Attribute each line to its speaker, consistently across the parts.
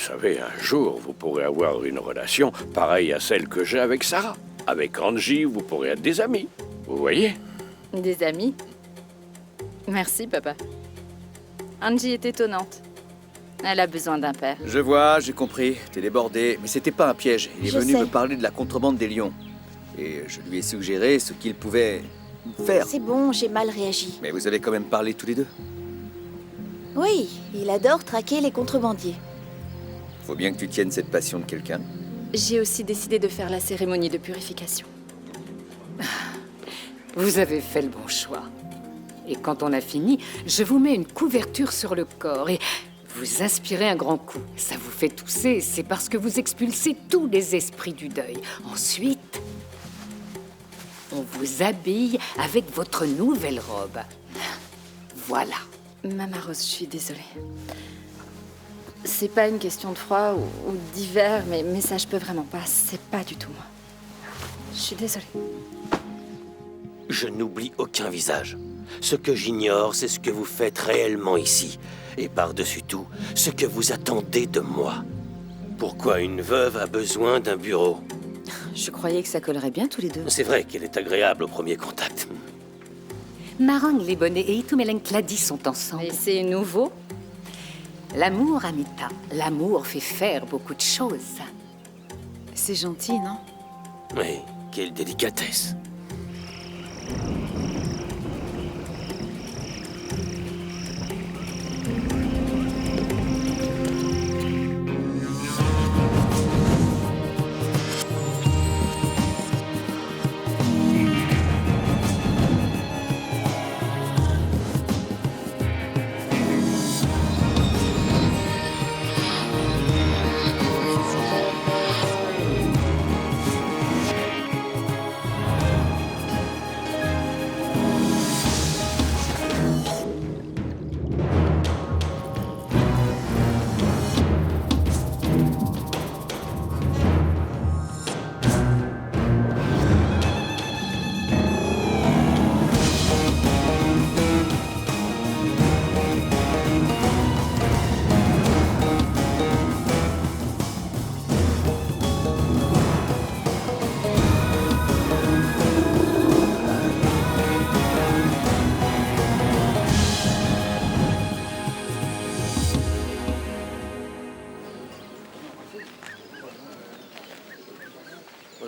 Speaker 1: savez, un jour, vous pourrez avoir une relation pareille à celle que j'ai avec Sarah. Avec Angie, vous pourrez être des amis. Vous voyez?
Speaker 2: Des amis? Merci, papa. Angie est étonnante. Elle a besoin d'un père.
Speaker 3: Je vois, j'ai compris. T'es débordé, mais c'était pas un piège. Il est
Speaker 4: Je
Speaker 3: venu
Speaker 4: sais.
Speaker 3: me parler de la contrebande des lions. Et je lui ai suggéré ce qu'il pouvait faire.
Speaker 4: C'est bon, j'ai mal réagi.
Speaker 3: Mais vous avez quand même parlé tous les deux.
Speaker 4: Oui, il adore traquer les contrebandiers.
Speaker 3: Faut bien que tu tiennes cette passion de quelqu'un.
Speaker 2: J'ai aussi décidé de faire la cérémonie de purification.
Speaker 5: Vous avez fait le bon choix. Et quand on a fini, je vous mets une couverture sur le corps et vous inspirez un grand coup. Ça vous fait tousser, c'est parce que vous expulsez tous les esprits du deuil. Ensuite, on vous habille avec votre nouvelle robe. Voilà.
Speaker 2: Maman Rose, je suis désolée. C'est pas une question de froid ou d'hiver, mais ça je peux vraiment pas. C'est pas du tout moi. Je suis désolée.
Speaker 6: Je n'oublie aucun visage. Ce que j'ignore, c'est ce que vous faites réellement ici. Et par-dessus tout, ce que vous attendez de moi. Pourquoi une veuve a besoin d'un bureau?
Speaker 2: Je croyais que ça collerait bien tous les deux.
Speaker 6: C'est vrai qu'elle est agréable au premier contact.
Speaker 5: Marang, les bonnets et Itumelen Clady sont ensemble.
Speaker 2: Et c'est nouveau?
Speaker 5: L'amour, Amita, l'amour fait faire beaucoup de choses.
Speaker 2: C'est gentil, non?
Speaker 6: Oui, quelle délicatesse.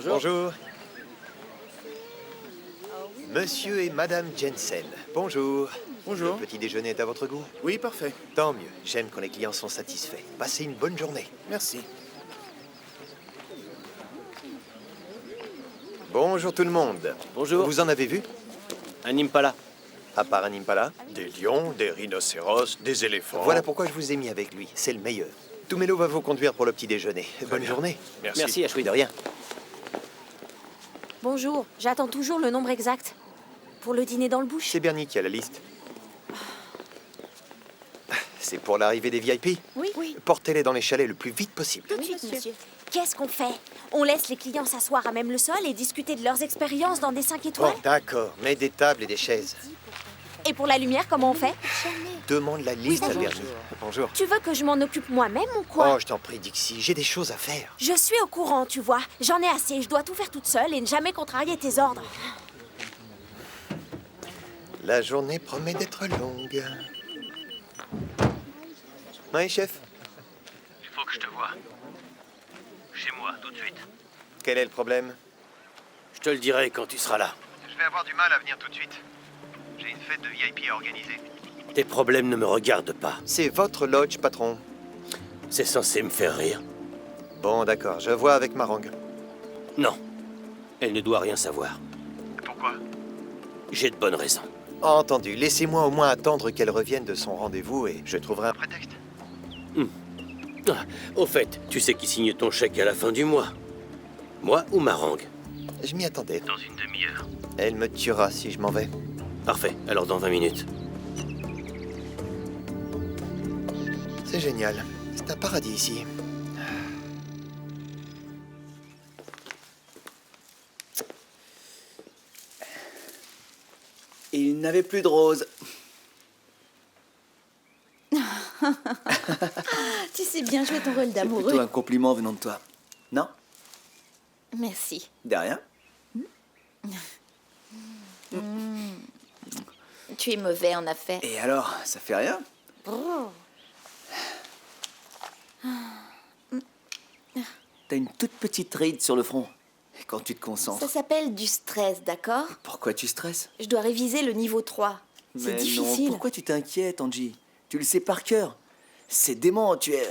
Speaker 7: Bonjour. Monsieur et Madame Jensen, bonjour.
Speaker 8: Bonjour.
Speaker 7: Le petit déjeuner est à votre goût?
Speaker 8: Oui, parfait.
Speaker 7: Tant mieux, j'aime quand les clients sont satisfaits. Passez une bonne journée.
Speaker 8: Merci.
Speaker 7: Bonjour tout le monde.
Speaker 6: Bonjour.
Speaker 7: Vous en avez vu?
Speaker 6: Un impala.
Speaker 7: À part un impala?
Speaker 1: Des lions, des rhinocéros, des éléphants.
Speaker 7: Voilà pourquoi je vous ai mis avec lui, c'est le meilleur. Tumelo va vous conduire pour le petit déjeuner. Bonne
Speaker 1: bien.
Speaker 7: journée.
Speaker 6: Merci, Ashwin.
Speaker 7: De rien.
Speaker 4: Bonjour, j'attends toujours le nombre exact. Pour le dîner dans le bush.
Speaker 7: C'est Bernie qui a la liste. C'est pour l'arrivée des VIP?
Speaker 4: Oui, oui.
Speaker 7: Portez-les dans les chalets le plus vite possible.
Speaker 4: Tout de suite, monsieur. Qu'est-ce qu'on fait? On laisse les clients s'asseoir à même le sol et discuter de leurs expériences dans des 5 étoiles?
Speaker 7: Bon, d'accord, mets des tables et des chaises.
Speaker 4: Et pour la lumière, comment on fait?
Speaker 7: Demande la liste à Bernie. Bonjour.
Speaker 4: Tu veux que je m'en occupe moi-même ou quoi?
Speaker 7: Oh, je t'en prie, Dixie, j'ai des choses à faire.
Speaker 4: Je suis au courant, tu vois. J'en ai assez, je dois tout faire toute seule et ne jamais contrarier tes ordres.
Speaker 7: La journée promet d'être longue. Oui, chef.
Speaker 6: Il faut que je te voie. Chez moi, tout de suite.
Speaker 7: Quel est le problème?
Speaker 6: Je te le dirai quand tu seras là.
Speaker 7: Je vais avoir du mal à venir tout de suite. J'ai une fête de VIP à organiser.
Speaker 6: Tes problèmes ne me regardent pas.
Speaker 7: C'est votre lodge, patron.
Speaker 6: C'est censé me faire rire.
Speaker 7: Bon, d'accord, je vois avec Marang.
Speaker 6: Non. Elle ne doit rien savoir.
Speaker 7: Pourquoi?
Speaker 6: J'ai de bonnes raisons.
Speaker 7: Entendu, laissez-moi au moins attendre qu'elle revienne de son rendez-vous et je trouverai un prétexte.
Speaker 6: Ah, au fait, tu sais qui signe ton chèque à la fin du mois? Moi ou Marang?
Speaker 7: Je m'y attendais.
Speaker 6: Dans une demi-heure.
Speaker 7: Elle me tuera si je m'en vais.
Speaker 6: Parfait, alors dans 20 minutes.
Speaker 7: C'est génial. C'est un paradis ici.
Speaker 3: Il n'avait plus de roses.
Speaker 4: Tu sais bien jouer ton rôle
Speaker 3: C'est
Speaker 4: d'amoureux.
Speaker 3: plutôt un compliment venant de toi. Non?
Speaker 4: Merci.
Speaker 3: De rien.
Speaker 4: Tu es mauvais en affaires.
Speaker 3: Et alors, ça fait rien? T'as une toute petite ride sur le front. Et quand tu te concentres.
Speaker 4: Ça s'appelle du stress, d'accord?
Speaker 3: Pourquoi tu stresses?
Speaker 4: Je dois réviser le niveau 3. C'est
Speaker 3: Mais non,
Speaker 4: difficile.
Speaker 3: pourquoi tu t'inquiètes, Angie? Tu le sais par cœur. C'est dément, tu es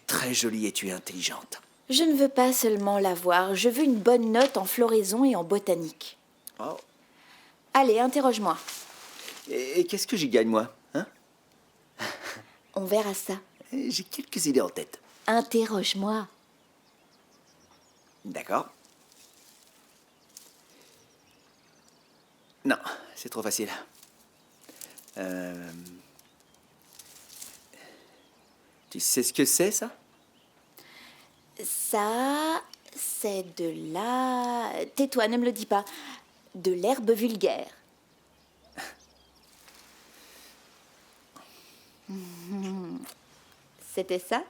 Speaker 3: très jolie et tu es intelligente.
Speaker 4: Je ne veux pas seulement l'avoir, je veux une bonne note en floraison et en botanique.
Speaker 3: Oh.
Speaker 4: Allez, interroge-moi.
Speaker 3: Et qu'est-ce que j'y gagne, moi, hein?
Speaker 4: On verra ça.
Speaker 3: J'ai quelques idées en tête.
Speaker 4: Interroge-moi.
Speaker 3: D'accord. Non, c'est trop facile. Tu sais ce que c'est, ça?
Speaker 4: Ça, c'est de la... Tais-toi, ne me le dis pas. De l'herbe vulgaire. C'était ça?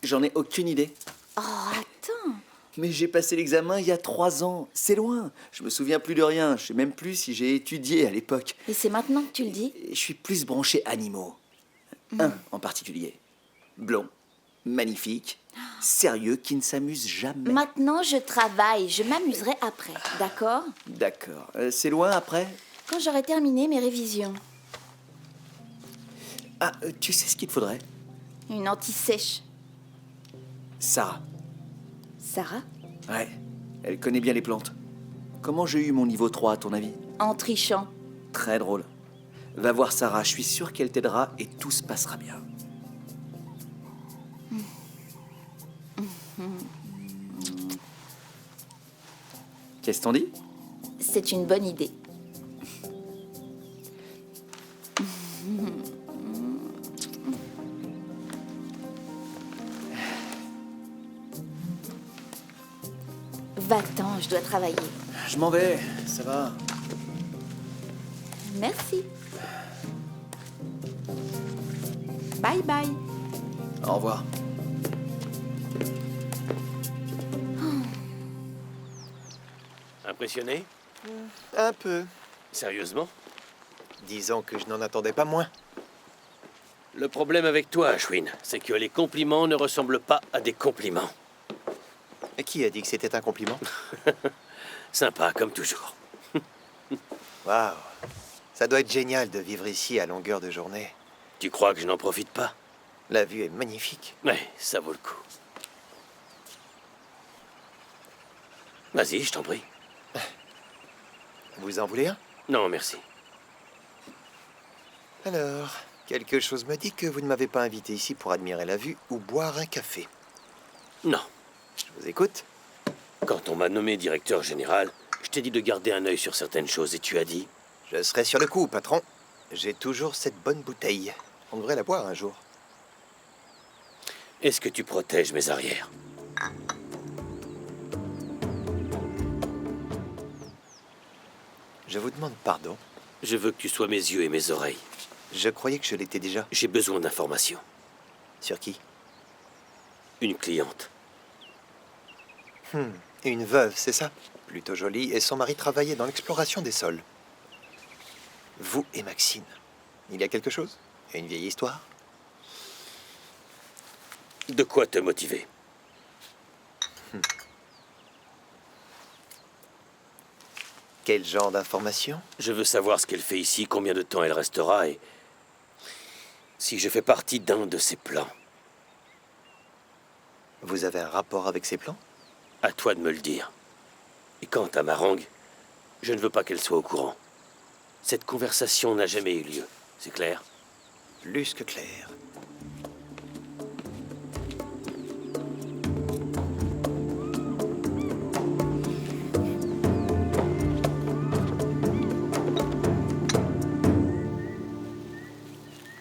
Speaker 3: J'en ai aucune idée.
Speaker 4: Oh, attends.
Speaker 3: Mais j'ai passé l'examen il y a 3 ans. C'est loin. Je me souviens plus de rien. Je sais même plus si j'ai étudié à l'époque.
Speaker 4: Et c'est maintenant que tu le dis?
Speaker 3: Et je suis plus branché animaux. Un en particulier. Blond, magnifique, sérieux, qui ne s'amuse jamais.
Speaker 4: Maintenant, je travaille. Je m'amuserai après, d'accord?
Speaker 3: D'accord. C'est loin après?
Speaker 4: Quand j'aurai terminé mes révisions.
Speaker 3: Ah, tu sais ce qu'il te faudrait?
Speaker 4: Une anti-sèche.
Speaker 3: Sarah.
Speaker 4: Sarah?
Speaker 3: Ouais, elle connaît bien les plantes. Comment j'ai eu mon niveau 3 à ton avis?
Speaker 4: En trichant.
Speaker 3: Très drôle. Va voir Sarah, je suis sûr qu'elle t'aidera et tout se passera bien. Qu'est-ce qu'on dit?
Speaker 4: C'est une bonne idée. Va-t'en, je dois travailler.
Speaker 3: Je m'en vais, ça va.
Speaker 4: Merci. Bye bye.
Speaker 3: Au revoir.
Speaker 6: Impressionné?
Speaker 7: Un peu.
Speaker 6: Sérieusement?
Speaker 7: Disons que je n'en attendais pas moins.
Speaker 6: Le problème avec toi, Ashwin, c'est que les compliments ne ressemblent pas à des compliments.
Speaker 7: Et qui a dit que c'était un compliment?
Speaker 6: Sympa, comme toujours.
Speaker 7: Waouh. Ça doit être génial de vivre ici à longueur de journée.
Speaker 6: Tu crois que je n'en profite pas?
Speaker 7: La vue est magnifique.
Speaker 6: Ouais, ça vaut le coup. Vas-y, je t'en prie.
Speaker 7: Vous en voulez un?
Speaker 6: Non, merci.
Speaker 7: Alors, quelque chose me dit que vous ne m'avez pas invité ici pour admirer la vue ou boire un café.
Speaker 6: Non.
Speaker 7: Je vous écoute.
Speaker 6: Quand on m'a nommé directeur général, je t'ai dit de garder un œil sur certaines choses et tu as dit...
Speaker 7: Je serai sur le coup, patron. J'ai toujours cette bonne bouteille. On devrait la boire un jour.
Speaker 6: Est-ce que tu protèges mes arrières?
Speaker 7: Je vous demande pardon.
Speaker 6: Je veux que tu sois mes yeux et mes oreilles.
Speaker 7: Je croyais que je l'étais déjà.
Speaker 6: J'ai besoin d'informations.
Speaker 7: Sur qui?
Speaker 6: Une cliente.
Speaker 7: Une veuve, c'est ça? Plutôt jolie, et son mari travaillait dans l'exploration des sols. Vous et Maxine, il y a quelque chose? Une vieille histoire?
Speaker 6: De quoi te motiver?
Speaker 7: Quel genre d'information?
Speaker 6: Je veux savoir ce qu'elle fait ici, combien de temps elle restera et... si je fais partie d'un de ses plans.
Speaker 7: Vous avez un rapport avec ces plans?
Speaker 6: À toi de me le dire. Et quant à Marang, je ne veux pas qu'elle soit au courant. Cette conversation n'a jamais eu lieu, c'est clair?
Speaker 7: Plus que clair.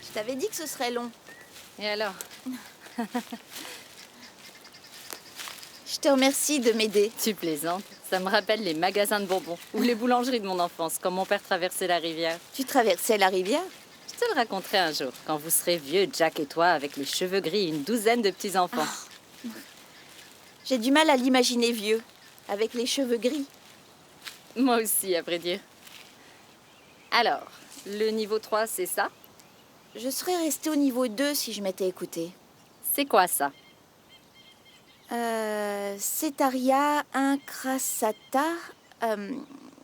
Speaker 4: Je t'avais dit que ce serait long.
Speaker 2: Et alors?
Speaker 4: Je te remercie de m'aider.
Speaker 2: Tu plaisantes. Ça me rappelle les magasins de bonbons ou les boulangeries de mon enfance, quand mon père traversait la rivière.
Speaker 4: Tu traversais la rivière?
Speaker 2: Je te le raconterai un jour, quand vous serez vieux, Jack et toi, avec les cheveux gris et une douzaine de petits-enfants.
Speaker 4: J'ai du mal à l'imaginer vieux, avec les cheveux gris.
Speaker 2: Moi aussi, à vrai dire. Alors, le niveau 3, c'est ça?
Speaker 4: Je serais restée au niveau 2 si je m'étais écoutée.
Speaker 2: C'est quoi ça?
Speaker 4: Cetaria incrassata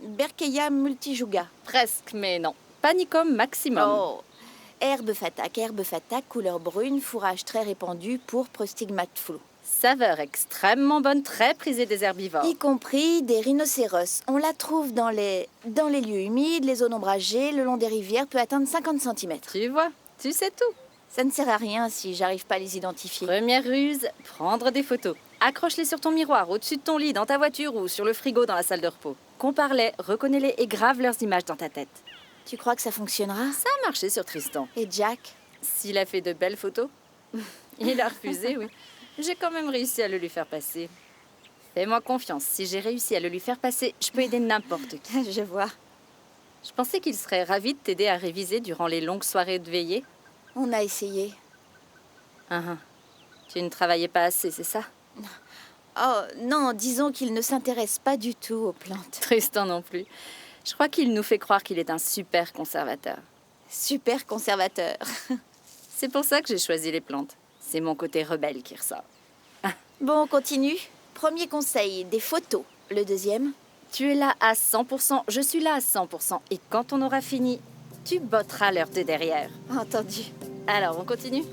Speaker 4: Berkeia multijuga.
Speaker 2: Presque, mais non. Panicum maximum.
Speaker 4: Oh. Herbe fatak, couleur brune, fourrage très répandu, pourpre stigmate flou.
Speaker 2: Saveur extrêmement bonne, très prisée des herbivores.
Speaker 4: Y compris des rhinocéros. On la trouve dans les lieux humides, les zones ombragées, le long des rivières, peut atteindre 50 cm.
Speaker 2: Tu vois, tu sais tout.
Speaker 4: Ça ne sert à rien si j'arrive pas à les identifier.
Speaker 2: Première ruse, prendre des photos. Accroche-les sur ton miroir, au-dessus de ton lit, dans ta voiture ou sur le frigo dans la salle de repos. Compare-les, reconnais-les et grave leurs images dans ta tête.
Speaker 4: Tu crois que ça fonctionnera?
Speaker 2: Ça a marché sur Tristan.
Speaker 4: Et Jack?
Speaker 2: S'il a fait de belles photos, il a refusé, oui. J'ai quand même réussi à le lui faire passer. Fais-moi confiance, si j'ai réussi à le lui faire passer, je peux aider n'importe qui.
Speaker 4: Je vois.
Speaker 2: Je pensais qu'il serait ravi de t'aider à réviser durant les longues soirées de veillée.
Speaker 4: On a essayé.
Speaker 2: Tu ne travaillais pas assez, c'est ça?
Speaker 4: Oh, non, disons qu'il ne s'intéresse pas du tout aux plantes.
Speaker 2: Tristan non plus. Je crois qu'il nous fait croire qu'il est un super conservateur.
Speaker 4: Super conservateur.
Speaker 2: C'est pour ça que j'ai choisi les plantes. C'est mon côté rebelle qui ressort.
Speaker 4: Bon, on continue. Premier conseil, des photos. Le deuxième?
Speaker 2: Tu es là à 100%, je suis là à 100%. Et quand on aura fini, tu botteras l'heure de derrière.
Speaker 4: Entendu.
Speaker 2: Alors, on continue?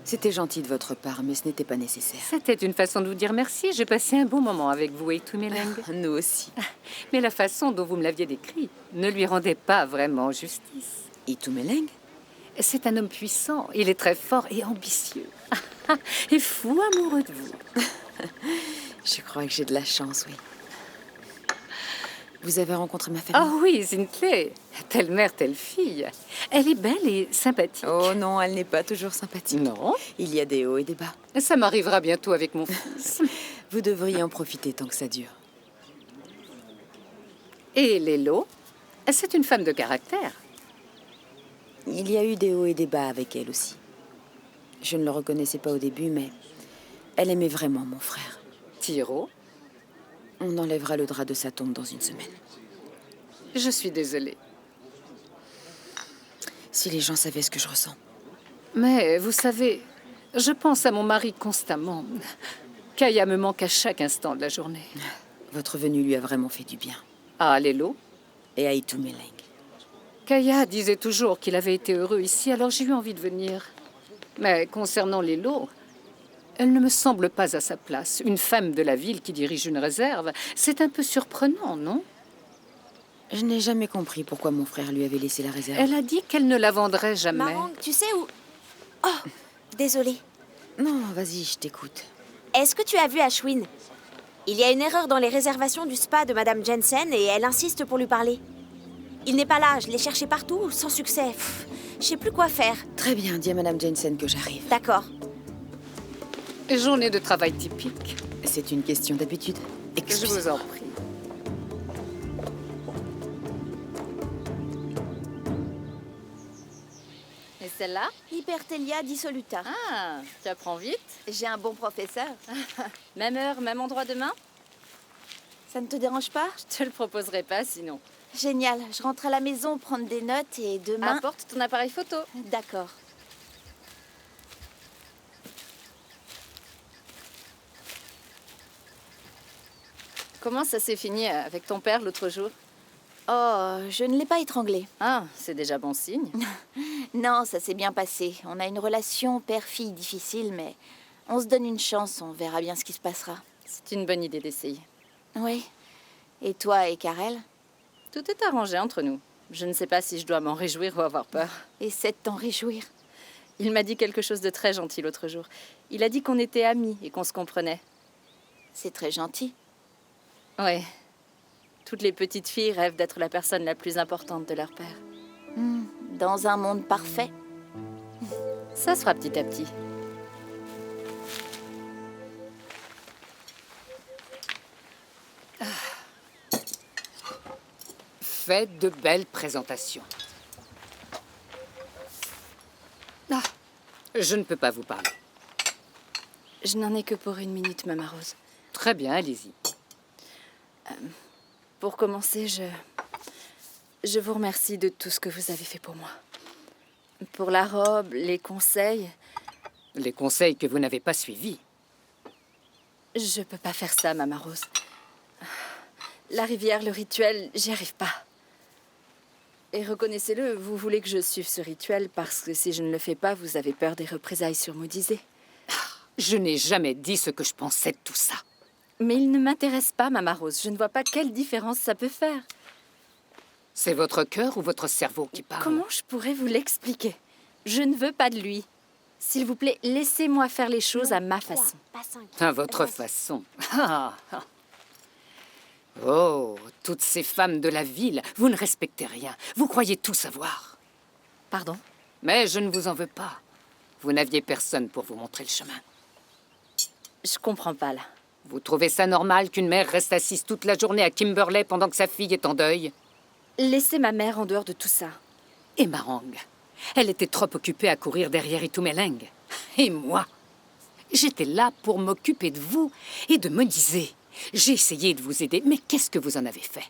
Speaker 8: C'était gentil de votre part, mais ce n'était pas nécessaire.
Speaker 5: C'était une façon de vous dire merci. J'ai passé un bon moment avec vous et tous mes langues.
Speaker 8: Nous aussi.
Speaker 5: Mais la façon dont vous me l'aviez décrit ne lui rendait pas vraiment justice.
Speaker 8: Itumeleng?
Speaker 5: C'est un homme puissant. Il est très fort et ambitieux. Et fou amoureux de vous.
Speaker 8: Je crois que j'ai de la chance, oui. Vous avez rencontré ma famille?
Speaker 5: Oh oui, Zintley. Telle mère, telle fille. Elle est belle et sympathique.
Speaker 8: Oh non, elle n'est pas toujours sympathique.
Speaker 5: Non,
Speaker 8: Il y a des hauts et des bas.
Speaker 5: ça m'arrivera bientôt avec mon fils.
Speaker 8: Vous devriez en profiter tant que ça dure.
Speaker 5: Et Lélo, c'est une femme de caractère.
Speaker 8: Il y a eu des hauts et des bas avec elle aussi. Je ne le reconnaissais pas au début, mais elle aimait vraiment mon frère.
Speaker 5: Tiro,
Speaker 8: On enlèvera le drap de sa tombe dans une semaine.
Speaker 5: je suis désolée.
Speaker 8: Si les gens savaient ce que je ressens.
Speaker 5: Mais vous savez, je pense à mon mari constamment. Kaya me manque à chaque instant de la journée.
Speaker 8: Votre venue lui a vraiment fait du bien.
Speaker 5: Ah, Lélo,
Speaker 8: Et à Itumeleng.
Speaker 5: Kaya disait toujours qu'il avait été heureux ici, alors j'ai eu envie de venir. Mais concernant Lélo, elle ne me semble pas à sa place. Une femme de la ville qui dirige une réserve, c'est un peu surprenant, non?
Speaker 8: Je n'ai jamais compris pourquoi mon frère lui avait laissé la réserve.
Speaker 5: Elle a dit qu'elle ne la vendrait jamais.
Speaker 4: Marang, tu sais où... Oh, désolée.
Speaker 8: Non, vas-y, je t'écoute.
Speaker 4: Est-ce que tu as vu Ashwin? Il y a une erreur dans les réservations du spa de Madame Jensen et elle insiste pour lui parler. Il n'est pas là, je l'ai cherché partout, sans succès. Je sais plus quoi faire.
Speaker 8: Très bien, dis à Madame Jensen que j'arrive.
Speaker 4: D'accord.
Speaker 5: Journée de travail typique.
Speaker 8: C'est une question d'habitude.
Speaker 5: Je
Speaker 8: Excusez-moi.
Speaker 5: vous en prie.
Speaker 2: Et celle-là?
Speaker 4: Hypertelia dissoluta.
Speaker 2: Ah, tu apprends vite.
Speaker 4: J'ai un bon professeur.
Speaker 2: Même heure, même endroit demain?
Speaker 4: Ça ne te dérange pas?
Speaker 2: Je te le proposerai pas sinon.
Speaker 4: Génial. Je rentre à la maison prendre des notes et demain...
Speaker 2: Apporte ton appareil photo.
Speaker 4: D'accord.
Speaker 2: Comment ça s'est fini avec ton père l'autre jour?
Speaker 4: Oh, je ne l'ai pas étranglé.
Speaker 2: Ah, c'est déjà bon signe.
Speaker 4: Non, ça s'est bien passé. On a une relation père-fille difficile, mais on se donne une chance, on verra bien ce qui se passera.
Speaker 2: C'est une bonne idée d'essayer.
Speaker 4: Oui. Et toi et Karel?
Speaker 2: Tout est arrangé entre nous. Je ne sais pas si je dois m'en réjouir ou avoir peur.
Speaker 4: Essaie de t'en réjouir.
Speaker 2: Il m'a dit quelque chose de très gentil l'autre jour. Il a dit qu'on était amis et qu'on se comprenait.
Speaker 4: C'est très gentil.
Speaker 2: Ouais. Toutes les petites filles rêvent d'être la personne la plus importante de leur père.
Speaker 4: Dans un monde parfait.
Speaker 2: Ça se fera petit à petit.
Speaker 5: Faites de belles présentations. Ah, je ne peux pas vous parler.
Speaker 2: Je n'en ai que pour 1 minute, Maman Rose.
Speaker 5: Très bien, allez-y.
Speaker 2: Pour commencer, je vous remercie de tout ce que vous avez fait pour moi. Pour la robe, les conseils.
Speaker 5: Les conseils que vous n'avez pas suivis.
Speaker 2: Je peux pas faire ça, Maman Rose. La rivière, le rituel, j'y arrive pas. Et reconnaissez-le, vous voulez que je suive ce rituel parce que si je ne le fais pas, vous avez peur des représailles sur Maudizé.
Speaker 5: Je n'ai jamais dit ce que je pensais de tout ça.
Speaker 2: Mais il ne m'intéresse pas, Maman Rose. Je ne vois pas quelle différence ça peut faire.
Speaker 5: C'est votre cœur ou votre cerveau qui parle?
Speaker 2: Comment je pourrais vous l'expliquer? Je ne veux pas de lui. S'il vous plaît, laissez-moi faire les choses à ma façon.
Speaker 4: Pas 5.
Speaker 5: À votre façon. Ah, ah. Oh, toutes ces femmes de la ville, vous ne respectez rien. Vous croyez tout savoir.
Speaker 2: Pardon?
Speaker 5: Mais je ne vous en veux pas. Vous n'aviez personne pour vous montrer le chemin.
Speaker 2: Je comprends pas, là.
Speaker 5: Vous trouvez ça normal qu'une mère reste assise toute la journée à Kimberley pendant que sa fille est en deuil?
Speaker 2: Laissez ma mère en dehors de tout ça.
Speaker 5: Et Marang, elle était trop occupée à courir derrière Itumeleng. Et moi, j'étais là pour m'occuper de vous et de Maudizé. J'ai essayé de vous aider, mais qu'est-ce que vous en avez fait?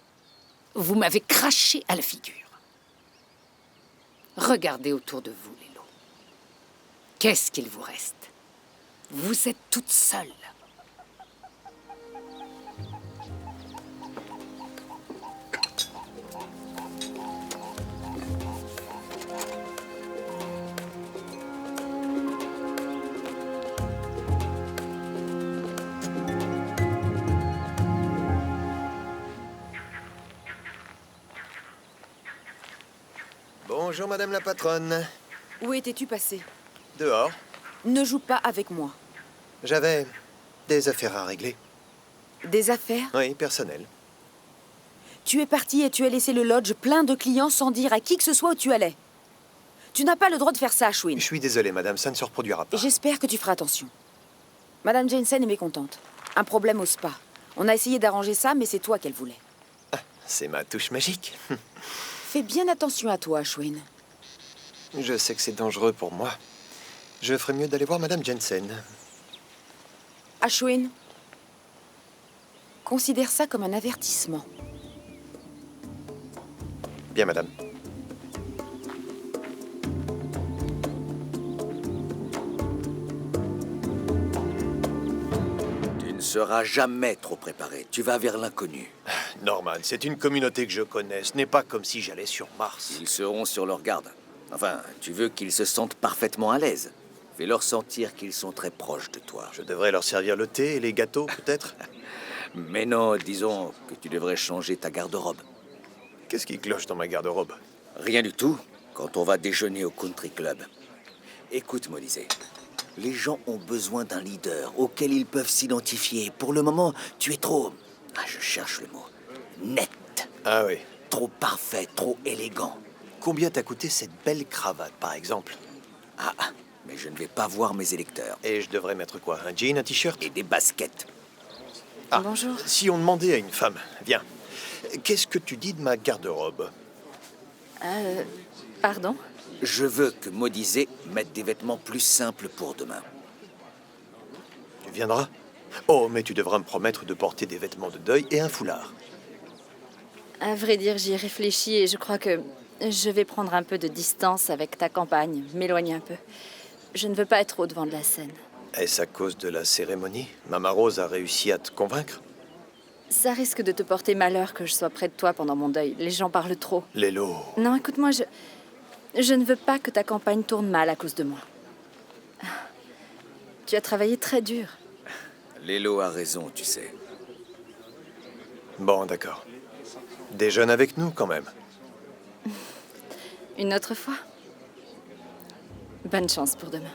Speaker 5: Vous m'avez craché à la figure. Regardez autour de vous, Lélo. Qu'est-ce qu'il vous reste? Vous êtes toute seule.
Speaker 7: Bonjour, madame la patronne.
Speaker 8: Où étais-tu passé?
Speaker 7: Dehors,
Speaker 8: Ne joue pas avec moi.
Speaker 7: j'avais des affaires à régler.
Speaker 8: Des affaires?
Speaker 7: Oui, personnelles.
Speaker 8: Tu es parti et tu as laissé le lodge plein de clients sans dire à qui que ce soit où tu allais. Tu n'as pas le droit de faire ça, Ashwin.
Speaker 7: Je suis désolé, madame, ça ne se reproduira pas.
Speaker 8: J'espère que tu feras attention. Madame Jensen est mécontente. Un problème au spa. On a essayé d'arranger ça, mais c'est toi qu'elle voulait.
Speaker 7: C'est ma touche magique.
Speaker 8: Fais bien attention à toi, Ashwin.
Speaker 7: Je sais que c'est dangereux pour moi. Je ferais mieux d'aller voir madame Jensen.
Speaker 8: Ashwin, considère ça comme un avertissement.
Speaker 7: Bien, madame.
Speaker 3: Tu ne seras jamais trop préparé. Tu vas vers l'inconnu.
Speaker 7: Norman, c'est une communauté que je connais. Ce n'est pas comme si j'allais sur Mars.
Speaker 3: Ils seront sur leur garde. Enfin, tu veux qu'ils se sentent parfaitement à l'aise. Fais-leur sentir qu'ils sont très proches de toi.
Speaker 7: Je devrais leur servir le thé et les gâteaux, peut-être?
Speaker 3: Mais non, disons que tu devrais changer ta garde-robe.
Speaker 7: Qu'est-ce qui cloche dans ma garde-robe?
Speaker 3: Rien du tout quand on va déjeuner au country club. Écoute, Maudizé, les gens ont besoin d'un leader auquel ils peuvent s'identifier. Pour le moment, tu es trop... je cherche le mot. Net.
Speaker 7: Ah oui.
Speaker 3: Trop parfait, trop élégant.
Speaker 7: Combien t'a coûté cette belle cravate, par exemple?
Speaker 3: Mais je ne vais pas voir mes électeurs.
Speaker 7: Et je devrais mettre quoi? Un jean, un t-shirt?
Speaker 3: Et des baskets.
Speaker 2: Bonjour.
Speaker 7: Si on demandait à une femme, viens, qu'est-ce que tu dis de ma garde-robe?
Speaker 2: Pardon?
Speaker 3: Je veux que Maudizé mette des vêtements plus simples pour demain.
Speaker 7: Tu viendras? Oh, mais tu devras me promettre de porter des vêtements de deuil et un foulard.
Speaker 2: À vrai dire, j'y ai réfléchi et je crois que je vais prendre un peu de distance avec ta campagne, m'éloigner un peu. Je ne veux pas être au devant de la scène.
Speaker 7: Est-ce à cause de la cérémonie? Mama Rose a réussi à te convaincre?
Speaker 2: Ça risque de te porter malheur que je sois près de toi pendant mon deuil. Les gens parlent trop.
Speaker 7: Lélo.
Speaker 2: Non, écoute-moi, je ne veux pas que ta campagne tourne mal à cause de moi. Tu as travaillé très dur.
Speaker 3: Lélo a raison, tu sais.
Speaker 7: Bon, d'accord. Déjeune avec nous, quand même.
Speaker 2: Une autre fois. Bonne chance pour demain.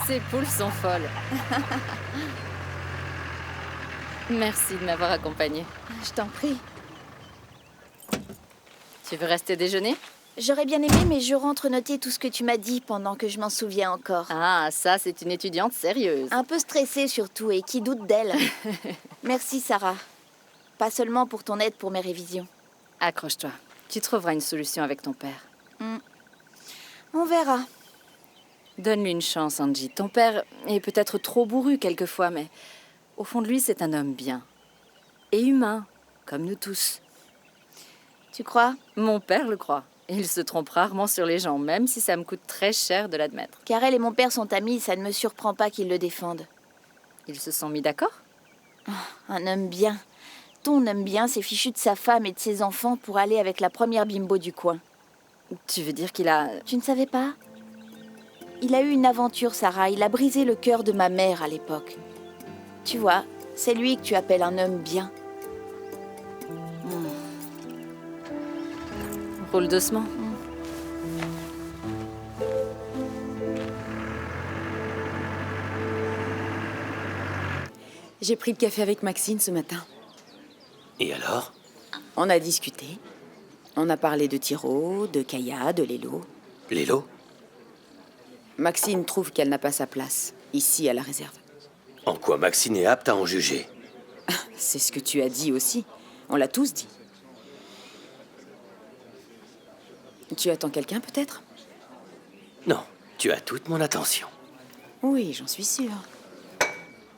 Speaker 2: Ces poules sont folles. Merci de m'avoir accompagnée. Je t'en prie. Tu veux rester déjeuner?
Speaker 9: J'aurais bien aimé, mais je rentre noter tout ce que tu m'as dit pendant que je m'en souviens encore.
Speaker 2: Ah, ça, c'est une étudiante sérieuse.
Speaker 9: Un peu stressée surtout et qui doute d'elle. Merci, Sarah. Pas seulement pour ton aide pour mes révisions.
Speaker 2: Accroche-toi. Tu trouveras une solution avec ton père.
Speaker 9: On verra.
Speaker 2: Donne-lui une chance, Angie. Ton père est peut-être trop bourru quelquefois, mais au fond de lui, c'est un homme bien. Et humain, comme nous tous.
Speaker 9: Tu crois?
Speaker 2: Mon père le croit. Il se trompe rarement sur les gens, même si ça me coûte très cher de l'admettre.
Speaker 9: Karel et mon père sont amis, ça ne me surprend pas qu'ils le défendent.
Speaker 2: Ils se sont mis d'accord?
Speaker 9: Un homme bien. Ton homme bien s'est fichu de sa femme et de ses enfants pour aller avec la première bimbo du coin.
Speaker 2: Tu veux dire qu'il a...
Speaker 9: Tu ne savais pas? Il a eu une aventure, Sarah. Il a brisé le cœur de ma mère à l'époque. Tu vois, c'est lui que tu appelles un homme bien.
Speaker 2: Roule doucement.
Speaker 8: J'ai pris le café avec Maxine ce matin.
Speaker 6: Et alors?
Speaker 8: On a discuté. On a parlé de Tiro, de Kaya, de Lélo.
Speaker 6: Lélo?
Speaker 8: Maxine trouve qu'elle n'a pas sa place, ici à la réserve.
Speaker 6: En quoi Maxine est apte à en juger?
Speaker 8: C'est ce que tu as dit aussi. On l'a tous dit. Tu attends quelqu'un, peut-être?
Speaker 6: Non, tu as toute mon attention.
Speaker 8: Oui, j'en suis sûre.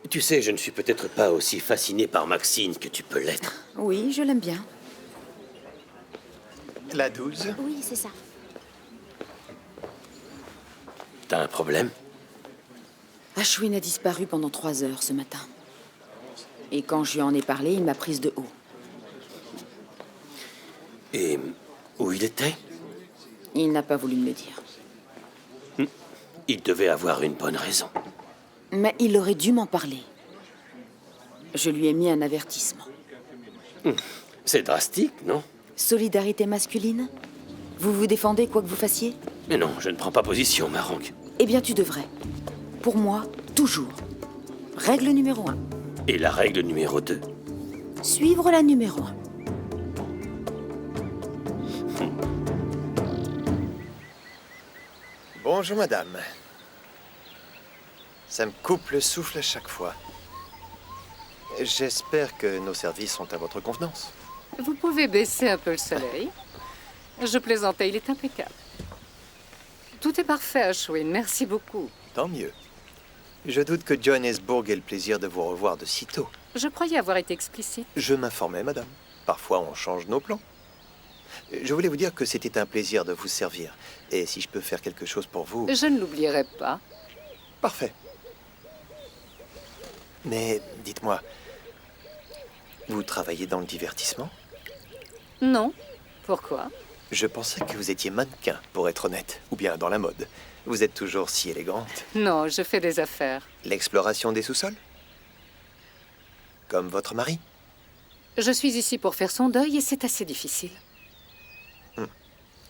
Speaker 6: Tu sais, je ne suis peut-être pas aussi fasciné par Maxine que tu peux l'être.
Speaker 8: Oui, je l'aime bien.
Speaker 7: La 12.
Speaker 4: Oui, c'est ça.
Speaker 6: T'as un problème?
Speaker 8: Ashwin a disparu pendant 3 heures ce matin. Et quand je lui en ai parlé, il m'a prise de haut.
Speaker 6: Et où il était?
Speaker 8: Il n'a pas voulu me le dire.
Speaker 6: Il devait avoir une bonne raison.
Speaker 8: Mais il aurait dû m'en parler. Je lui ai mis un avertissement.
Speaker 6: C'est drastique, non?
Speaker 8: Solidarité masculine? Vous vous défendez quoi que vous fassiez?
Speaker 6: Mais non, je ne prends pas position, Marangue.
Speaker 8: Eh bien, tu devrais. Pour moi, toujours. Règle numéro 1.
Speaker 6: Et la règle numéro 2?
Speaker 8: Suivre la numéro 1.
Speaker 7: Bonjour, madame. Ça me coupe le souffle à chaque fois. J'espère que nos services sont à votre convenance.
Speaker 5: Vous pouvez baisser un peu le soleil. Je plaisantais, il est impeccable. Tout est parfait, Ashwin. Merci beaucoup.
Speaker 7: Tant mieux. Je doute que Johannesburg ait le plaisir de vous revoir de sitôt.
Speaker 5: Je croyais avoir été explicite.
Speaker 7: Je m'informais, madame. Parfois, on change nos plans. Je voulais vous dire que c'était un plaisir de vous servir. Et si je peux faire quelque chose pour vous...
Speaker 5: Je ne l'oublierai pas.
Speaker 7: Parfait. Mais dites-moi, vous travaillez dans le divertissement?
Speaker 5: Non. Pourquoi?
Speaker 7: Je pensais que vous étiez mannequin, pour être honnête, ou bien dans la mode. Vous êtes toujours si élégante.
Speaker 5: Non, je fais des affaires.
Speaker 7: L'exploration des sous-sols? Comme votre mari?
Speaker 5: Je suis ici pour faire son deuil et c'est assez difficile.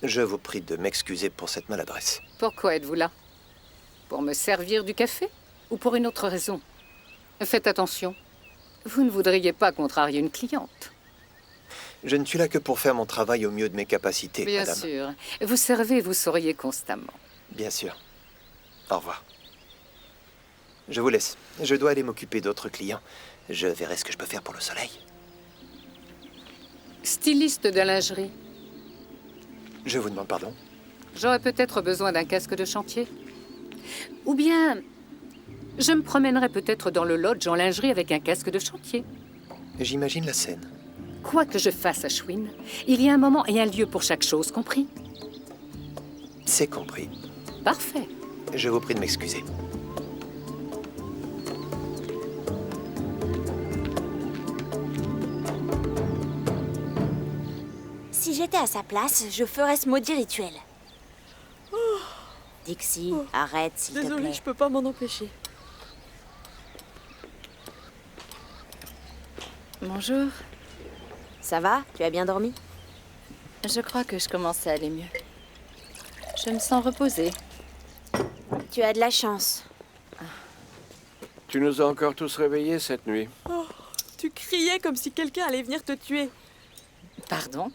Speaker 7: Je vous prie de m'excuser pour cette maladresse.
Speaker 5: Pourquoi êtes-vous là? Pour me servir du café? Ou pour une autre raison? Faites attention. Vous ne voudriez pas contrarier une cliente.
Speaker 7: Je ne suis là que pour faire mon travail au mieux de mes capacités,
Speaker 5: Bien
Speaker 7: madame.
Speaker 5: sûr. Vous servez, vous souriez constamment.
Speaker 7: Bien sûr. Au revoir. Je vous laisse. Je dois aller m'occuper d'autres clients. Je verrai ce que je peux faire pour le soleil.
Speaker 5: Styliste de lingerie.
Speaker 7: Je vous demande pardon.
Speaker 5: J'aurais peut-être besoin d'un casque de chantier. Ou bien, je me promènerais peut-être dans le lodge en lingerie avec un casque de chantier.
Speaker 7: J'imagine la scène.
Speaker 5: Quoi que je fasse, Ashwin, il y a un moment et un lieu pour chaque chose, compris?
Speaker 7: C'est compris.
Speaker 5: Parfait.
Speaker 7: Je vous prie de m'excuser.
Speaker 4: Si j'étais à sa place, je ferais ce maudit rituel. Dixie, arrête, s'il te plaît.
Speaker 10: peux pas m'en empêcher.
Speaker 2: Bonjour.
Speaker 4: Ça va? Tu as bien dormi?
Speaker 2: Je crois que je commence à aller mieux. Je me sens reposée.
Speaker 4: Tu as de la chance.
Speaker 1: Tu nous as encore tous réveillés cette nuit.
Speaker 10: Tu criais comme si quelqu'un allait venir te tuer.
Speaker 2: Pardon?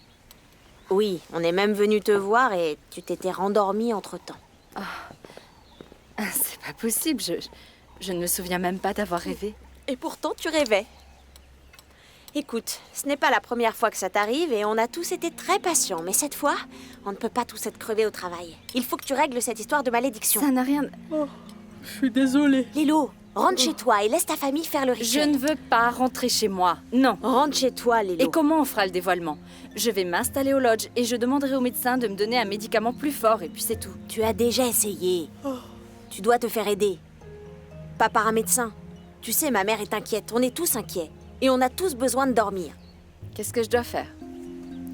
Speaker 4: Oui, on est même venu te voir et tu t'étais rendormi entre-temps.
Speaker 2: C'est pas possible, je ne me souviens même pas d'avoir rêvé.
Speaker 4: Et pourtant, tu rêvais. Écoute, ce n'est pas la première fois que ça t'arrive et on a tous été très patients. Mais cette fois, on ne peut pas tous être crevés au travail. Il faut que tu règles cette histoire de malédiction.
Speaker 2: Ça n'a rien...
Speaker 9: Je suis désolée.
Speaker 4: Lilo, rentre chez toi et laisse ta famille faire le
Speaker 2: Je
Speaker 4: rituel.
Speaker 2: ne veux pas rentrer chez moi, non.
Speaker 4: Rentre chez toi, Lilo.
Speaker 2: Et comment on fera le dévoilement? Je vais m'installer au lodge et je demanderai au médecin de me donner un médicament plus fort et puis c'est tout.
Speaker 4: Tu as déjà essayé. Tu dois te faire aider. Pas par un médecin. Tu sais, ma mère est inquiète. On est tous inquiets. Et on a tous besoin de dormir.
Speaker 2: Qu'est-ce que je dois faire?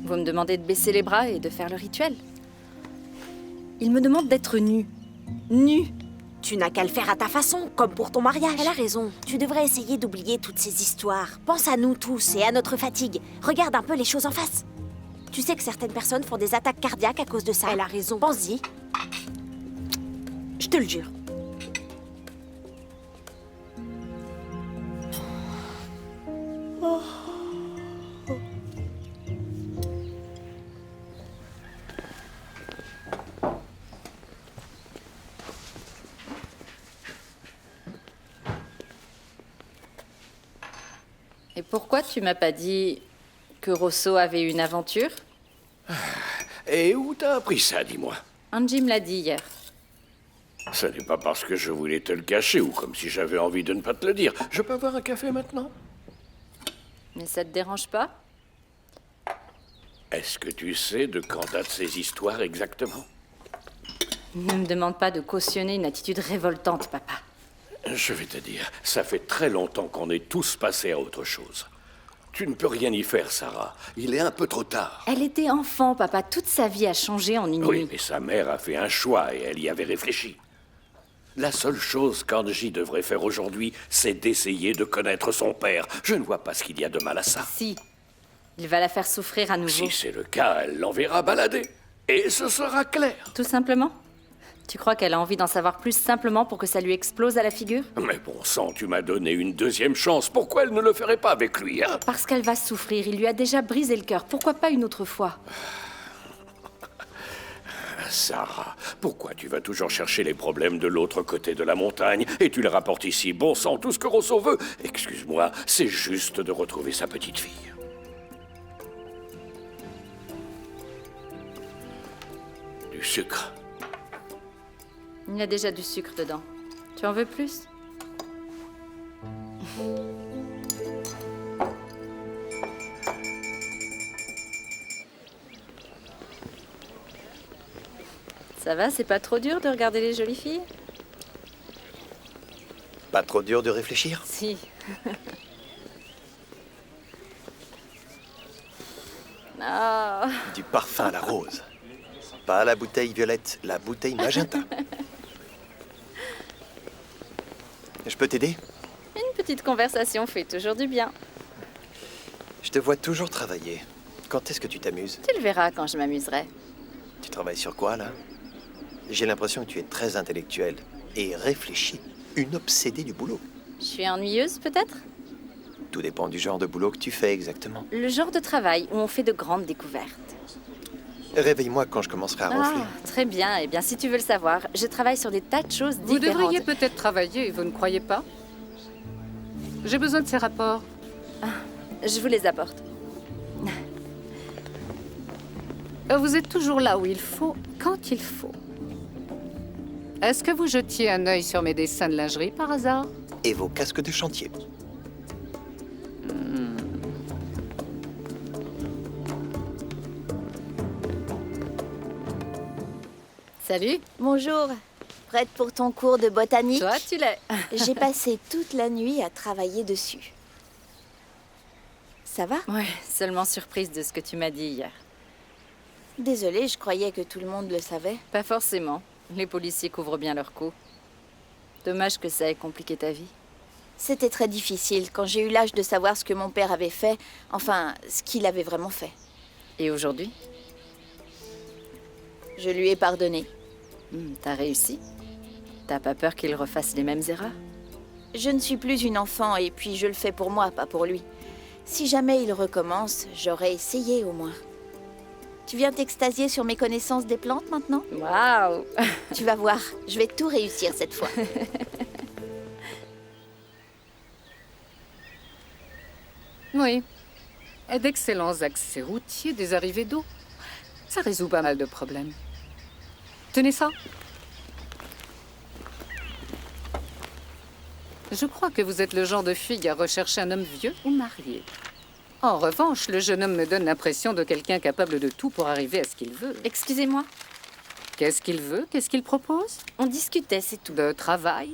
Speaker 2: Vous me demandez de baisser les bras et de faire le rituel? Il me demande d'être nue. Nue.
Speaker 4: Tu n'as qu'à le faire à ta façon, comme pour ton mariage. Elle a raison. Tu devrais essayer d'oublier toutes ces histoires. Pense à nous tous et à notre fatigue. Regarde un peu les choses en face. Tu sais que certaines personnes font des attaques cardiaques à cause de ça. Elle a raison. Pense-y. Je te le jure.
Speaker 2: Et pourquoi tu m'as pas dit que Rosso avait une aventure?
Speaker 1: Et où t'as appris ça, dis-moi?
Speaker 2: Angie me l'a dit hier.
Speaker 1: Ce n'est pas parce que je voulais te le cacher ou comme si j'avais envie de ne pas te le dire. Je peux avoir un café maintenant?
Speaker 2: Mais ça te dérange pas?
Speaker 1: Est-ce que tu sais de quand datent ces histoires exactement?
Speaker 2: Ne me demande pas de cautionner une attitude révoltante, papa.
Speaker 1: Je vais te dire, ça fait très longtemps qu'on est tous passés à autre chose. Tu ne peux rien y faire, Sarah. Il est un peu trop tard.
Speaker 2: Elle était enfant, papa. Toute sa vie a changé en une
Speaker 1: Oui,
Speaker 2: nuit.
Speaker 1: mais sa mère a fait un choix et elle y avait réfléchi. La seule chose qu'Angie devrait faire aujourd'hui, c'est d'essayer de connaître son père. Je ne vois pas ce qu'il y a de mal à ça.
Speaker 2: Si. Il va la faire souffrir à nouveau.
Speaker 1: Si c'est le cas, elle l'enverra balader. Et ce sera clair.
Speaker 2: Tout simplement? Tu crois qu'elle a envie d'en savoir plus simplement pour que ça lui explose à la figure?
Speaker 1: Mais bon sang, tu m'as donné une deuxième chance. Pourquoi elle ne le ferait pas avec lui, hein?
Speaker 2: Parce qu'elle va souffrir. Il lui a déjà brisé le cœur. Pourquoi pas une autre fois?
Speaker 1: Sarah, pourquoi tu vas toujours chercher les problèmes de l'autre côté de la montagne et tu les rapportes ici? Bon sang, tout ce que Rosso veut, excuse-moi, c'est juste de retrouver sa petite fille. Du sucre.
Speaker 2: Il y a déjà du sucre dedans. Tu en veux plus? Ça va, c'est pas trop dur de regarder les jolies filles?
Speaker 7: Pas trop dur de réfléchir?
Speaker 2: Si. Ah.
Speaker 7: Du parfum à la rose. Pas la bouteille violette, la bouteille magenta. Je peux t'aider?
Speaker 2: Une petite conversation fait toujours du bien.
Speaker 7: Je te vois toujours travailler. Quand est-ce que tu t'amuses?
Speaker 2: Tu le verras quand je m'amuserai.
Speaker 7: Tu travailles sur quoi, là? J'ai l'impression que tu es très intellectuelle et réfléchie. Une obsédée du boulot.
Speaker 2: Je suis ennuyeuse, peut-être?
Speaker 7: Tout dépend du genre de boulot que tu fais exactement.
Speaker 2: Le genre de travail où on fait de grandes découvertes.
Speaker 7: Réveille-moi quand je commencerai à ronfler.
Speaker 2: Ah, très bien. Eh bien, si tu veux le savoir, je travaille sur des tas de choses
Speaker 5: Vous
Speaker 2: différentes.
Speaker 5: devriez peut-être travailler, vous ne croyez pas? J'ai besoin de ces rapports.
Speaker 2: Je vous les apporte.
Speaker 5: Vous êtes toujours là où il faut, quand il faut. Est-ce que vous jetiez un œil sur mes dessins de lingerie par hasard?
Speaker 7: Et vos casques de chantier.
Speaker 2: Salut.
Speaker 9: Bonjour. Prête pour ton cours de botanique?
Speaker 2: Toi, tu l'es.
Speaker 9: J'ai passé toute la nuit à travailler dessus. Ça va?
Speaker 2: Ouais, seulement surprise de ce que tu m'as dit hier.
Speaker 9: Désolée, je croyais que tout le monde le savait.
Speaker 2: Pas forcément. Les policiers couvrent bien leur coup. Dommage que ça ait compliqué ta vie.
Speaker 9: C'était très difficile quand j'ai eu l'âge de savoir ce que mon père avait fait, enfin, ce qu'il avait vraiment fait.
Speaker 2: Et aujourd'hui?
Speaker 9: Je lui ai pardonné.
Speaker 2: T'as réussi? T'as pas peur qu'il refasse les mêmes erreurs?
Speaker 9: Je ne suis plus une enfant et puis je le fais pour moi, pas pour lui. Si jamais il recommence, j'aurais essayé au moins. Tu viens t'extasier sur mes connaissances des plantes maintenant?
Speaker 2: Waouh!
Speaker 9: Tu vas voir, je vais tout réussir cette fois.
Speaker 5: Oui. D'excellents accès routiers, des arrivées d'eau. Ça résout pas mal de problèmes. Tenez ça. Je crois que vous êtes le genre de fille à rechercher un homme vieux ou marié. En revanche, le jeune homme me donne l'impression de quelqu'un capable de tout pour arriver à ce qu'il veut.
Speaker 2: Excusez-moi,
Speaker 5: Qu'est-ce qu'il veut? Qu'est-ce qu'il propose?
Speaker 2: on discutait, c'est tout.
Speaker 5: De travail?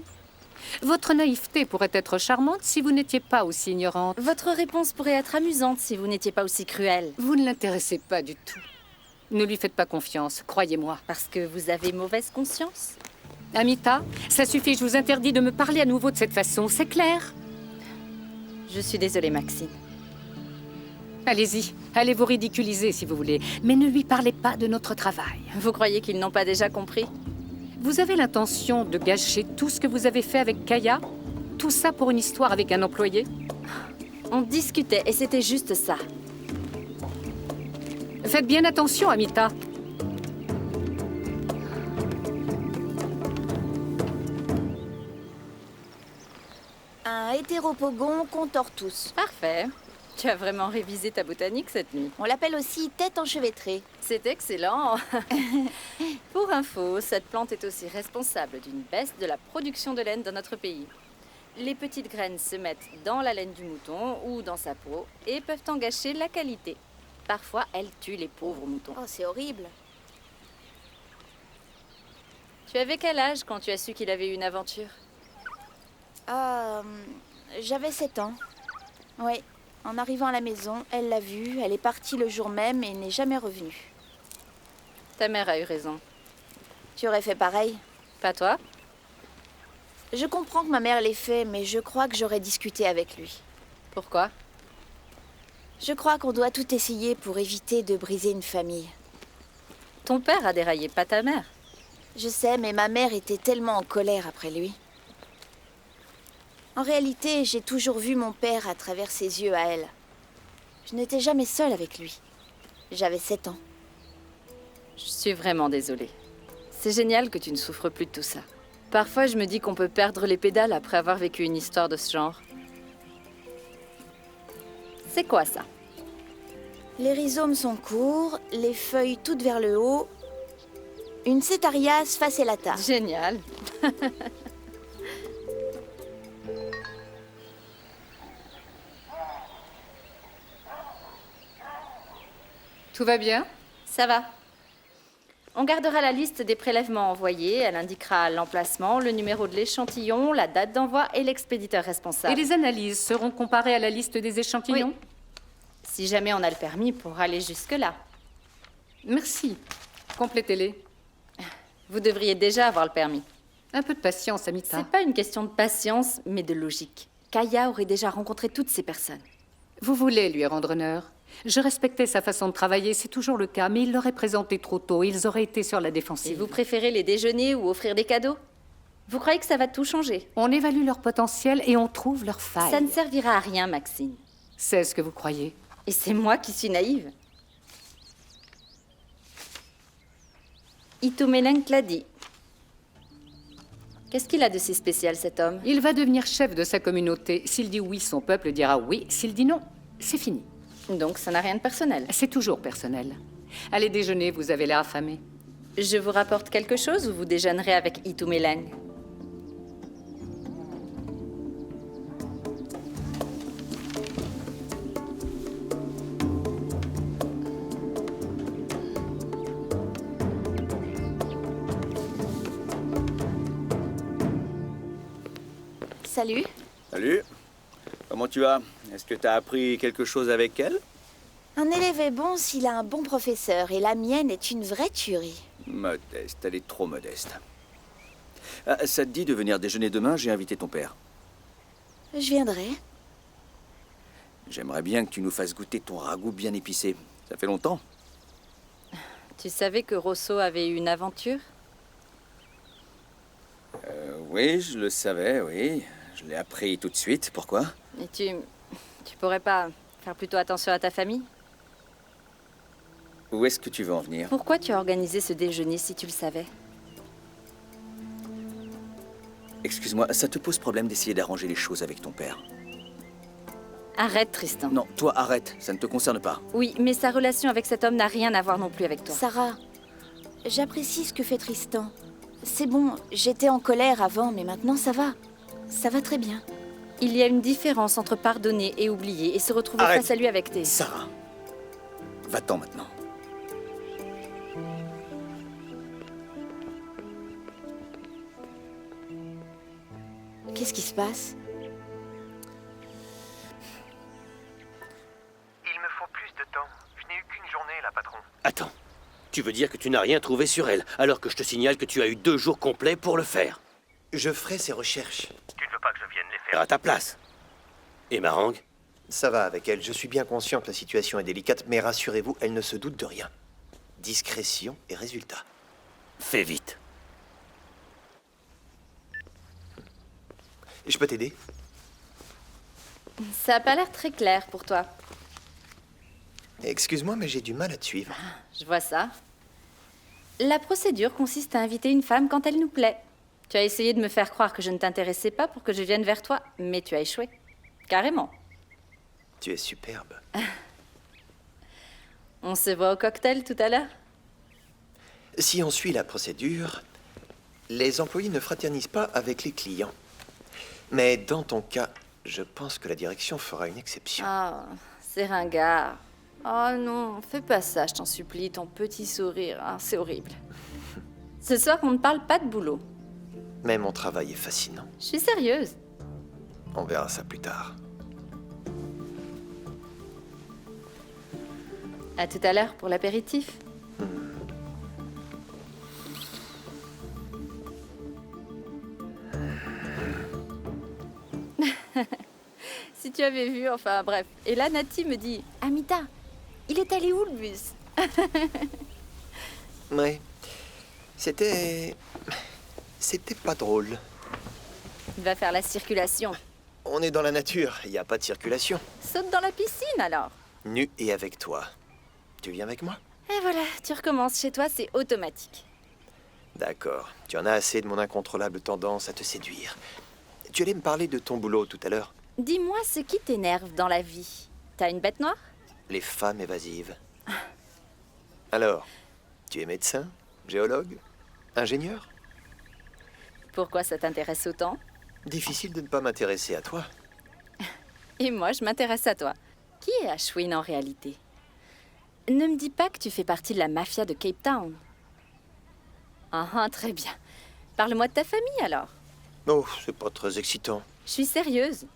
Speaker 5: Votre naïveté pourrait être charmante si vous n'étiez pas aussi ignorante.
Speaker 2: Votre réponse pourrait être amusante si vous n'étiez pas aussi cruelle.
Speaker 5: Vous ne l'intéressez pas du tout. Ne lui faites pas confiance, croyez-moi.
Speaker 2: Parce que vous avez mauvaise conscience?
Speaker 5: Amita, ça suffit, je vous interdis de me parler à nouveau de cette façon, c'est clair?
Speaker 2: Je suis désolée, Maxine.
Speaker 5: Allez-y, allez vous ridiculiser si vous voulez, mais ne lui parlez pas de notre travail.
Speaker 2: Vous croyez qu'ils n'ont pas déjà compris?
Speaker 5: Vous avez l'intention de gâcher tout ce que vous avez fait avec Kaya? Tout ça pour une histoire avec un employé?
Speaker 2: On discutait et c'était juste ça.
Speaker 5: Faites bien attention, Amita.
Speaker 9: Un hétéropogon contortus.
Speaker 2: Parfait. Tu as vraiment révisé ta botanique cette nuit.
Speaker 9: On l'appelle aussi tête enchevêtrée.
Speaker 2: C'est excellent. Pour info, cette plante est aussi responsable d'une baisse de la production de laine dans notre pays. Les petites graines se mettent dans la laine du mouton ou dans sa peau et peuvent en gâcher la qualité. Parfois, elles tuent les pauvres moutons.
Speaker 9: Oh, c'est horrible.
Speaker 2: Tu avais quel âge quand tu as su qu'il avait eu une aventure?
Speaker 9: J'avais 7 ans. Oui. En arrivant à la maison, elle l'a vu, elle est partie le jour même et n'est jamais revenue.
Speaker 2: Ta mère a eu raison.
Speaker 9: Tu aurais fait pareil?
Speaker 2: Pas toi?
Speaker 9: Je comprends que ma mère l'ait fait, mais je crois que j'aurais discuté avec lui.
Speaker 2: Pourquoi?
Speaker 9: Je crois qu'on doit tout essayer pour éviter de briser une famille.
Speaker 2: Ton père a déraillé, pas ta mère.
Speaker 9: Je sais, mais ma mère était tellement en colère après lui. En réalité, j'ai toujours vu mon père à travers ses yeux à elle. Je n'étais jamais seule avec lui. J'avais 7 ans.
Speaker 2: Je suis vraiment désolée. C'est génial que tu ne souffres plus de tout ça. Parfois, je me dis qu'on peut perdre les pédales après avoir vécu une histoire de ce genre. C'est quoi ça?
Speaker 9: Les rhizomes sont courts, les feuilles toutes vers le haut. Une cétarias facellata.
Speaker 2: Génial.
Speaker 5: Tout va bien?
Speaker 2: Ça va. On gardera la liste des prélèvements envoyés. Elle indiquera l'emplacement, le numéro de l'échantillon, la date d'envoi et l'expéditeur responsable.
Speaker 5: Et les analyses seront comparées à la liste des échantillons?
Speaker 2: Oui. Si jamais on a le permis pour aller jusque-là.
Speaker 5: Merci. Complétez-les.
Speaker 2: Vous devriez déjà avoir le permis.
Speaker 5: Un peu de patience, Amita.
Speaker 2: C'est pas une question de patience, mais de logique. Kaya aurait déjà rencontré toutes ces personnes.
Speaker 5: Vous voulez lui rendre honneur. Je respectais sa façon de travailler, c'est toujours le cas, mais il l'aurait présenté trop tôt, ils auraient été sur la
Speaker 2: Et
Speaker 5: défensive.
Speaker 2: vous préférez les déjeuner ou offrir des cadeaux? Vous croyez que ça va tout changer?
Speaker 5: On évalue leur potentiel et on trouve leurs failles.
Speaker 2: Ça ne servira à rien, Maxine.
Speaker 5: C'est ce que vous croyez.
Speaker 2: Et c'est moi qui suis naïve. Itumeleng l'a dit. Qu'est-ce qu'il a de si spécial, cet homme?
Speaker 5: Il va devenir chef de sa communauté. S'il dit oui, son peuple dira oui. S'il dit non, c'est fini.
Speaker 2: Donc ça n'a rien de personnel.
Speaker 5: C'est toujours personnel. Allez déjeuner, vous avez l'air affamé.
Speaker 2: Je vous rapporte quelque chose ou vous déjeunerez avec Itumeleng?
Speaker 9: Salut.
Speaker 3: Salut. Comment tu vas? Est-ce que tu as appris quelque chose avec elle?
Speaker 9: Un élève est bon s'il a un bon professeur, et la mienne est une vraie tuerie.
Speaker 3: Modeste, elle est trop modeste. Ah, ça te dit de venir déjeuner demain? J'ai invité ton père.
Speaker 9: Je viendrai.
Speaker 3: J'aimerais bien que tu nous fasses goûter ton ragoût bien épicé. Ça fait longtemps.
Speaker 2: Tu savais que Rosso avait eu une aventure?
Speaker 3: Oui, je le savais, oui. Je l'ai appris tout de suite. Pourquoi?
Speaker 2: Et tu pourrais pas faire plutôt attention à ta famille?
Speaker 3: Où est-ce que tu veux en venir?
Speaker 2: Pourquoi tu as organisé ce déjeuner si tu le savais?
Speaker 3: Excuse-moi, ça te pose problème d'essayer d'arranger les choses avec ton père?
Speaker 2: Arrête, Tristan.
Speaker 3: Non, toi arrête, ça ne te concerne pas.
Speaker 2: Oui, mais sa relation avec cet homme n'a rien à voir non plus avec toi.
Speaker 9: Sarah, j'apprécie ce que fait Tristan. C'est bon, j'étais en colère avant, mais maintenant ça va. Ça va très bien.
Speaker 2: Il y a une différence entre pardonner et oublier et se retrouver
Speaker 3: Arrête.
Speaker 2: face à lui avec tes...
Speaker 3: Sarah, va-t'en maintenant.
Speaker 9: Qu'est-ce qui se passe?
Speaker 7: Il me faut plus de temps. Je n'ai eu qu'une journée, là, patron.
Speaker 6: Attends, tu veux dire que tu n'as rien trouvé sur elle, alors que je te signale que tu as eu 2 jours complets pour le faire?
Speaker 7: Je ferai ces recherches. Tu ne veux pas que je vienne les
Speaker 6: Faire à ta place. Et Marang?
Speaker 7: Ça va avec elle. Je suis bien conscient que la situation est délicate, mais rassurez-vous, elle ne se doute de rien. Discrétion et résultat.
Speaker 6: Fais vite.
Speaker 7: Je peux t'aider?
Speaker 2: Ça a pas l'air très clair pour toi.
Speaker 7: Excuse-moi, mais j'ai du mal à te suivre.
Speaker 2: Je vois ça. La procédure consiste à inviter une femme quand elle nous plaît. Tu as essayé de me faire croire que je ne t'intéressais pas pour que je vienne vers toi, mais tu as échoué. Carrément.
Speaker 7: Tu es superbe.
Speaker 2: On se voit au cocktail tout à l'heure?
Speaker 7: Si on suit la procédure, les employés ne fraternisent pas avec les clients. Mais dans ton cas, je pense que la direction fera une exception.
Speaker 2: Ah, c'est ringard. Oh non, fais pas ça, je t'en supplie, ton petit sourire, hein, c'est horrible. Ce soir, on ne parle pas de boulot.
Speaker 7: Mais mon travail est fascinant.
Speaker 2: Je suis sérieuse.
Speaker 7: On verra ça plus tard.
Speaker 2: À tout à l'heure pour l'apéritif. Si tu avais vu, enfin bref. Et là, Nati me dit, Amita, il est allé où le bus?
Speaker 7: Ouais. C'était pas drôle.
Speaker 2: Il va faire la circulation.
Speaker 7: On est dans la nature, il n'y a pas de circulation.
Speaker 2: Saute dans la piscine alors.
Speaker 7: Nu et avec toi. Tu viens avec moi?
Speaker 2: Et voilà, tu recommences. Chez toi, c'est automatique.
Speaker 7: D'accord. Tu en as assez de mon incontrôlable tendance à te séduire. Tu allais me parler de ton boulot tout à l'heure.
Speaker 2: Dis-moi ce qui t'énerve dans la vie. T'as une bête noire?
Speaker 7: Les femmes évasives. Alors, tu es médecin, géologue, ingénieur?
Speaker 2: Pourquoi ça t'intéresse autant?
Speaker 7: Difficile de ne pas m'intéresser à toi.
Speaker 2: Et moi, je m'intéresse à toi. Qui est Ashwin en réalité? Ne me dis pas que tu fais partie de la mafia de Cape Town. Ah, très bien. Parle-moi de ta famille alors.
Speaker 7: Oh, c'est pas très excitant.
Speaker 2: Je suis sérieuse.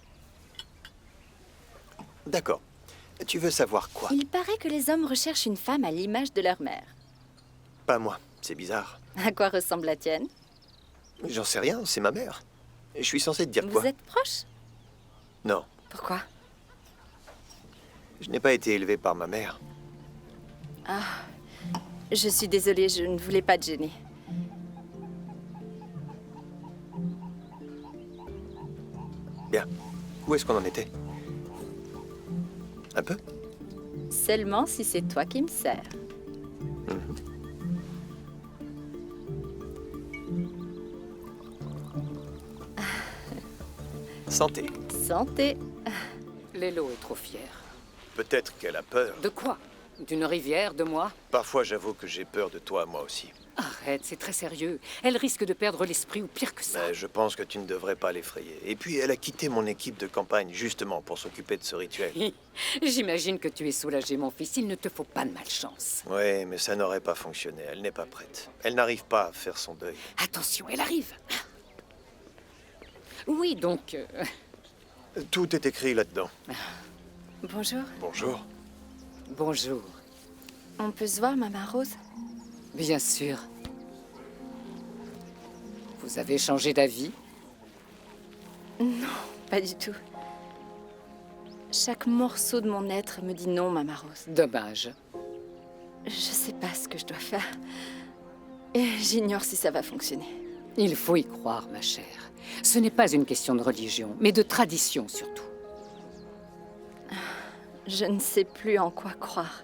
Speaker 7: D'accord. Tu veux savoir quoi?
Speaker 2: Il paraît que les hommes recherchent une femme à l'image de leur mère.
Speaker 7: Pas moi, c'est bizarre.
Speaker 2: À quoi ressemble la tienne?
Speaker 7: J'en sais rien, c'est ma mère. Je suis censé te dire quoi?
Speaker 2: Vous êtes proches?
Speaker 7: Non,
Speaker 2: Pourquoi?
Speaker 7: je n'ai pas été élevé par ma mère.
Speaker 2: Je suis désolée, je ne voulais pas te gêner.
Speaker 7: Bien. Où est-ce qu'on en était? Un peu?
Speaker 2: Seulement si c'est toi qui me sers.
Speaker 7: Santé.
Speaker 2: Santé.
Speaker 5: Lélo est trop fière.
Speaker 7: Peut-être qu'elle a peur.
Speaker 5: De quoi? D'une rivière, de moi?
Speaker 7: Parfois, j'avoue que j'ai peur de toi, moi aussi.
Speaker 5: Arrête, c'est très sérieux. Elle risque de perdre l'esprit ou pire que ça.
Speaker 7: Mais je pense que tu ne devrais pas l'effrayer. Et puis, elle a quitté mon équipe de campagne justement pour s'occuper de ce rituel.
Speaker 5: J'imagine que tu es soulagé, mon fils. Il ne te faut pas de malchance.
Speaker 7: Ouais, mais ça n'aurait pas fonctionné. Elle n'est pas prête. Elle n'arrive pas à faire son deuil.
Speaker 5: Attention, elle arrive. Oui, donc...
Speaker 7: Tout est écrit là-dedans.
Speaker 2: Bonjour.
Speaker 7: Bonjour.
Speaker 5: bonjour.
Speaker 2: On peut se voir, Maman Rose?
Speaker 5: Bien sûr. Vous avez changé d'avis?
Speaker 2: Pas du tout. Chaque morceau de mon être me dit non, Maman Rose.
Speaker 5: Dommage.
Speaker 2: Je sais pas ce que je dois faire. Et j'ignore si ça va fonctionner.
Speaker 5: Il faut y croire, ma chère. Ce n'est pas une question de religion, mais de tradition surtout.
Speaker 2: Je ne sais plus en quoi croire.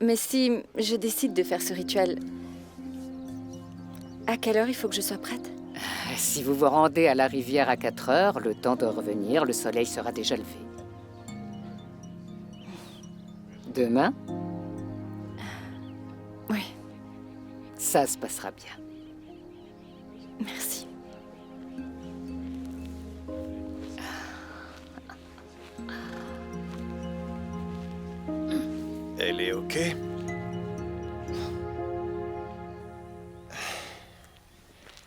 Speaker 2: Mais si je décide de faire ce rituel, à quelle heure il faut que je sois prête?
Speaker 5: Si vous vous rendez à la rivière à 4 heures, le temps de revenir, le soleil sera déjà levé. Demain,
Speaker 2: Oui,
Speaker 5: ça se passera bien.
Speaker 2: merci.
Speaker 7: Elle est OK?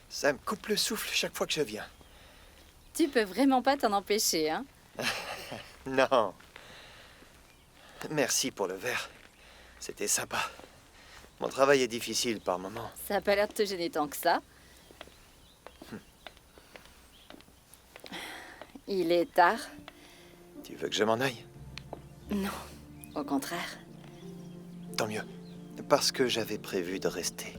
Speaker 7: Ça me coupe le souffle chaque fois que je viens.
Speaker 2: Tu peux vraiment pas t'en empêcher, hein?
Speaker 7: Non. Merci pour le verre. C'était sympa. Mon travail est difficile par moments.
Speaker 2: Ça a pas l'air de te gêner tant que ça. Il est tard.
Speaker 7: Tu veux que je m'en aille?
Speaker 2: Non, au contraire.
Speaker 7: Tant mieux. Parce que j'avais prévu de rester.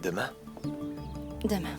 Speaker 7: Demain?
Speaker 2: Demain.